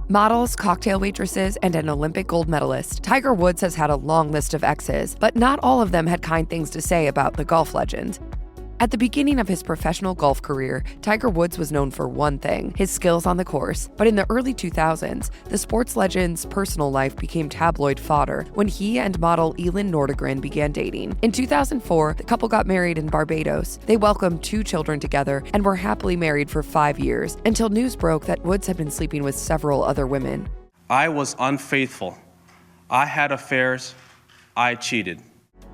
Models, cocktail waitresses, and an Olympic gold medalist, Tiger Woods has had a long list of exes, but not all of them had kind things to say about the golf legend. At the beginning of his professional golf career, Tiger Woods was known for one thing, his skills on the course. But in the early 2000s, the sports legend's personal life became tabloid fodder when he and model Elin Nordegren began dating. In 2004, the couple got married in Barbados. They welcomed 2 children together and were happily married for 5 years, until news broke that Woods had been sleeping with several other women. I was unfaithful. I had affairs. I cheated.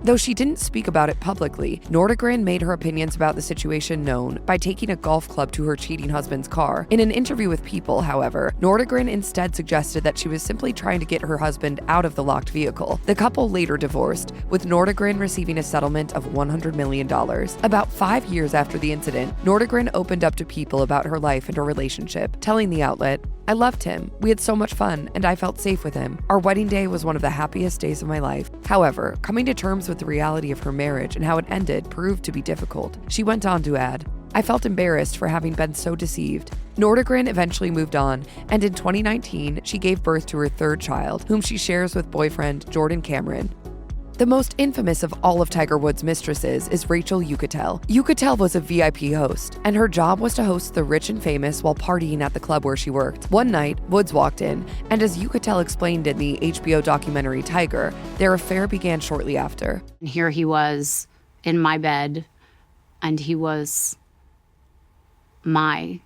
Though she didn't speak about it publicly, Nordegren made her opinions about the situation known by taking a golf club to her cheating husband's car. In an interview with People, however, Nordegren instead suggested that she was simply trying to get her husband out of the locked vehicle. The couple later divorced, with Nordegren receiving a settlement of $100 million. About 5 years after the incident, Nordegren opened up to People about her life and her relationship, telling the outlet, "I loved him. We had so much fun, and I felt safe with him. Our wedding day was one of the happiest days of my life." However, coming to terms with the reality of her marriage and how it ended proved to be difficult. She went on to add, "I felt embarrassed for having been so deceived." Nordegren eventually moved on, and in 2019, she gave birth to her 3rd child, whom she shares with boyfriend Jordan Cameron. The most infamous of all of Tiger Woods' mistresses is Rachel Uchitel. Uchitel was a VIP host, and her job was to host the rich and famous while partying at the club where she worked. One night, Woods walked in, and as Uchitel explained in the HBO documentary Tiger, their affair began shortly after. Here he was in my bed, and he was my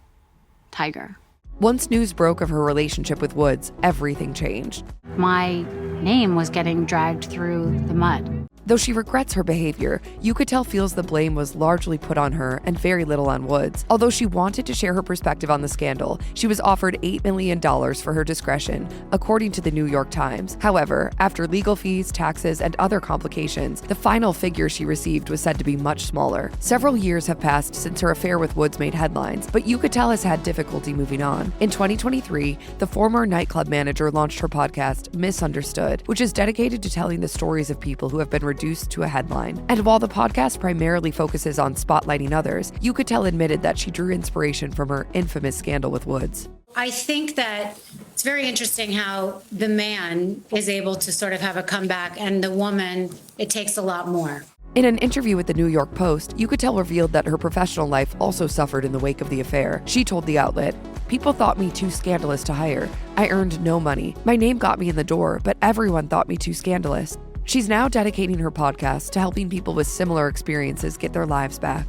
Tiger. Once news broke of her relationship with Woods, everything changed. My name was getting dragged through the mud. Though she regrets her behavior, Uchitel feels the blame was largely put on her and very little on Woods. Although she wanted to share her perspective on the scandal, she was offered $8 million for her discretion, according to the New York Times. However, after legal fees, taxes, and other complications, the final figure she received was said to be much smaller. Several years have passed since her affair with Woods made headlines, but Uchitel has had difficulty moving on. In 2023, the former nightclub manager launched her podcast, Misunderstood, which is dedicated to telling the stories of people who have been reduced to a headline. And while the podcast primarily focuses on spotlighting others, Uchitel admitted that she drew inspiration from her infamous scandal with Woods. I think that it's very interesting how the man is able to sort of have a comeback, and the woman, it takes a lot more. In an interview with the New York Post, Uchitel revealed that her professional life also suffered in the wake of the affair. She told the outlet, "People thought me too scandalous to hire. I earned no money. My name got me in the door, but everyone thought me too scandalous." She's now dedicating her podcast to helping people with similar experiences get their lives back.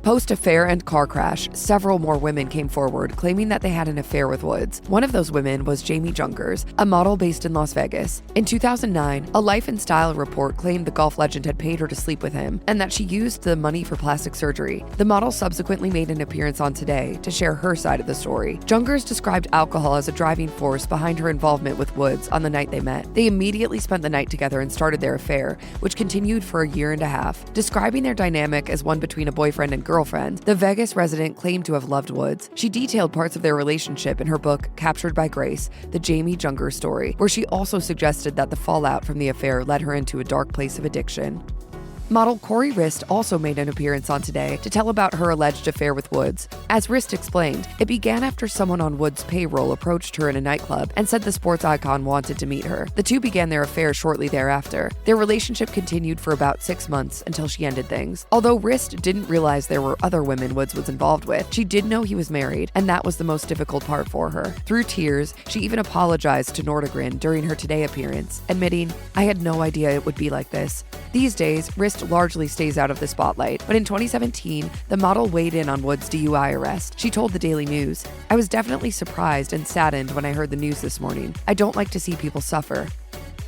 Post-affair and car crash, several more women came forward claiming that they had an affair with Woods. One of those women was Jaimee Jungers, a model based in Las Vegas. In 2009, a Life and Style report claimed the golf legend had paid her to sleep with him and that she used the money for plastic surgery. The model subsequently made an appearance on Today to share her side of the story. Jungers described alcohol as a driving force behind her involvement with Woods on the night they met. They immediately spent the night together and started their affair, which continued for a year and a half. Describing their dynamic as one between a boyfriend and girlfriend, the Vegas resident claimed to have loved Woods. She detailed parts of their relationship in her book, Captured by Grace, the Jaimee Jungers story, where she also suggested that the fallout from the affair led her into a dark place of addiction. Model Cori Rist also made an appearance on Today to tell about her alleged affair with Woods. As Rist explained, it began after someone on Woods' payroll approached her in a nightclub and said the sports icon wanted to meet her. The two began their affair shortly thereafter. Their relationship continued for about 6 months until she ended things. Although Rist didn't realize there were other women Woods was involved with, she did know he was married, and that was the most difficult part for her. Through tears, she even apologized to Nordegren during her Today appearance, admitting, "I had no idea it would be like this." These days, Rist largely stays out of the spotlight, but in 2017, the model weighed in on Woods' DUI arrest. She told the Daily News, "I was definitely surprised and saddened when I heard the news this morning. I don't like to see people suffer."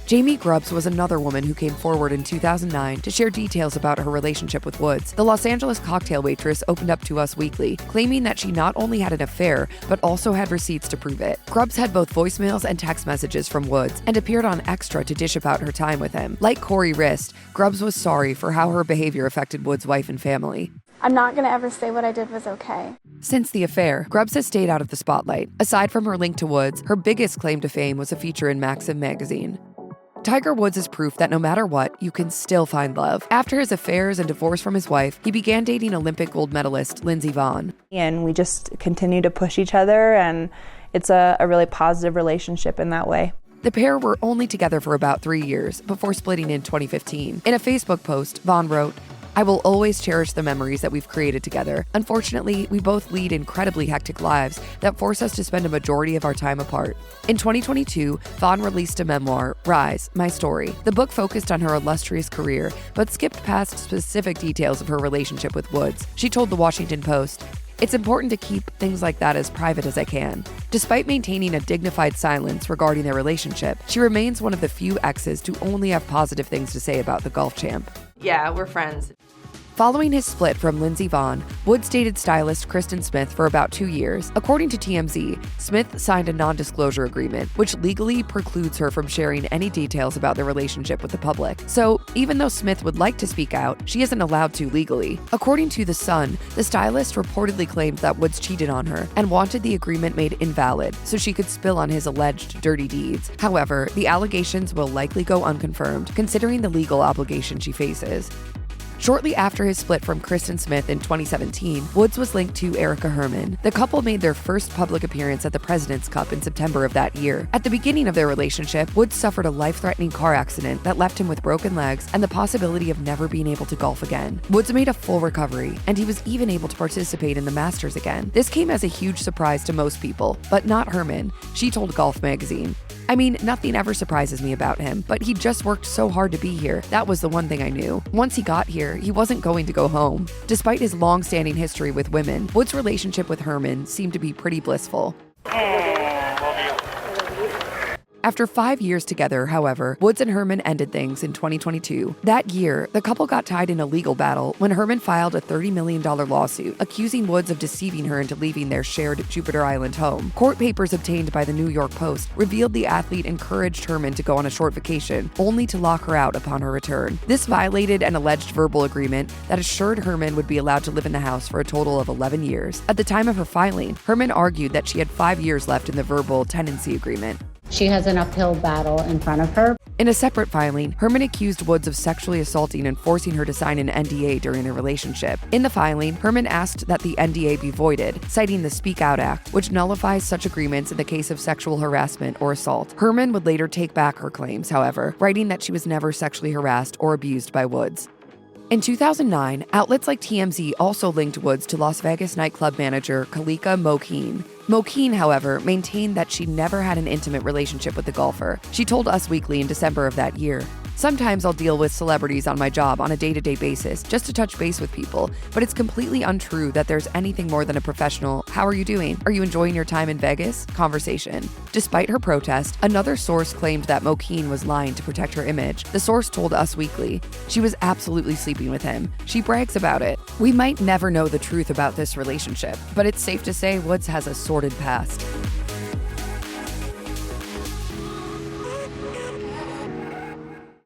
Jaimee Grubbs was another woman who came forward in 2009 to share details about her relationship with Woods. The Los Angeles cocktail waitress opened up to Us Weekly, claiming that she not only had an affair, but also had receipts to prove it. Grubbs had both voicemails and text messages from Woods and appeared on Extra to dish about her time with him. Like Cori Rist, Grubbs was sorry for how her behavior affected Woods' wife and family. "I'm not going to ever say what I did was okay." Since the affair, Grubbs has stayed out of the spotlight. Aside from her link to Woods, her biggest claim to fame was a feature in Maxim magazine. Tiger Woods is proof that no matter what, you can still find love. After his affairs and divorce from his wife, he began dating Olympic gold medalist Lindsey Vonn. And we just continue to push each other, and it's a really positive relationship in that way. The pair were only together for about 3 years before splitting in 2015. In a Facebook post, Vonn wrote, "I will always cherish the memories that we've created together. Unfortunately, we both lead incredibly hectic lives that force us to spend a majority of our time apart." In 2022, Vonn released a memoir, Rise, My Story. The book focused on her illustrious career, but skipped past specific details of her relationship with Woods. She told The Washington Post, "It's important to keep things like that as private as I can." Despite maintaining a dignified silence regarding their relationship, she remains one of the few exes to only have positive things to say about the golf champ. Yeah, we're friends. Following his split from Lindsey Vonn, Woods dated stylist Kristin Smith for about 2 years. According to TMZ, Smith signed a non-disclosure agreement, which legally precludes her from sharing any details about their relationship with the public. So, even though Smith would like to speak out, she isn't allowed to legally. According to The Sun, the stylist reportedly claimed that Woods cheated on her and wanted the agreement made invalid so she could spill on his alleged dirty deeds. However, the allegations will likely go unconfirmed, considering the legal obligation she faces. Shortly after his split from Kristin Smith in 2017, Woods was linked to Erica Herman. The couple made their first public appearance at the President's Cup in September of that year. At the beginning of their relationship, Woods suffered a life-threatening car accident that left him with broken legs and the possibility of never being able to golf again. Woods made a full recovery, and he was even able to participate in the Masters again. This came as a huge surprise to most people, but not Herman. She told Golf Magazine, "I mean, nothing ever surprises me about him, but he just worked so hard to be here. That was the one thing I knew. Once he got here, he wasn't going to go home." Despite his long-standing history with women, Woods' relationship with Herman seemed to be pretty blissful. After 5 years together, however, Woods and Herman ended things in 2022. That year, the couple got tied in a legal battle when Herman filed a $30 million lawsuit accusing Woods of deceiving her into leaving their shared Jupiter Island home. Court papers obtained by the New York Post revealed the athlete encouraged Herman to go on a short vacation, only to lock her out upon her return. This violated an alleged verbal agreement that assured Herman would be allowed to live in the house for a total of 11 years. At the time of her filing, Herman argued that she had 5 years left in the verbal tenancy agreement. She has an uphill battle in front of her. In a separate filing, Herman accused Woods of sexually assaulting and forcing her to sign an NDA during their relationship. In the filing, Herman asked that the NDA be voided, citing the Speak Out Act, which nullifies such agreements in the case of sexual harassment or assault. Herman would later take back her claims, however, writing that she was never sexually harassed or abused by Woods. In 2009, outlets like TMZ also linked Woods to Las Vegas nightclub manager Kalika Moquin. Moquin, however, maintained that she never had an intimate relationship with the golfer. She told Us Weekly in December of that year, "Sometimes I'll deal with celebrities on my job on a day-to-day basis just to touch base with people, but it's completely untrue that there's anything more than a professional, 'How are you doing? Are you enjoying your time in Vegas?' conversation." Despite her protest, another source claimed that Moquin was lying to protect her image. The source told Us Weekly, "She was absolutely sleeping with him. She brags about it. We might never know the truth about this relationship, but it's safe to say Woods has a sordid past."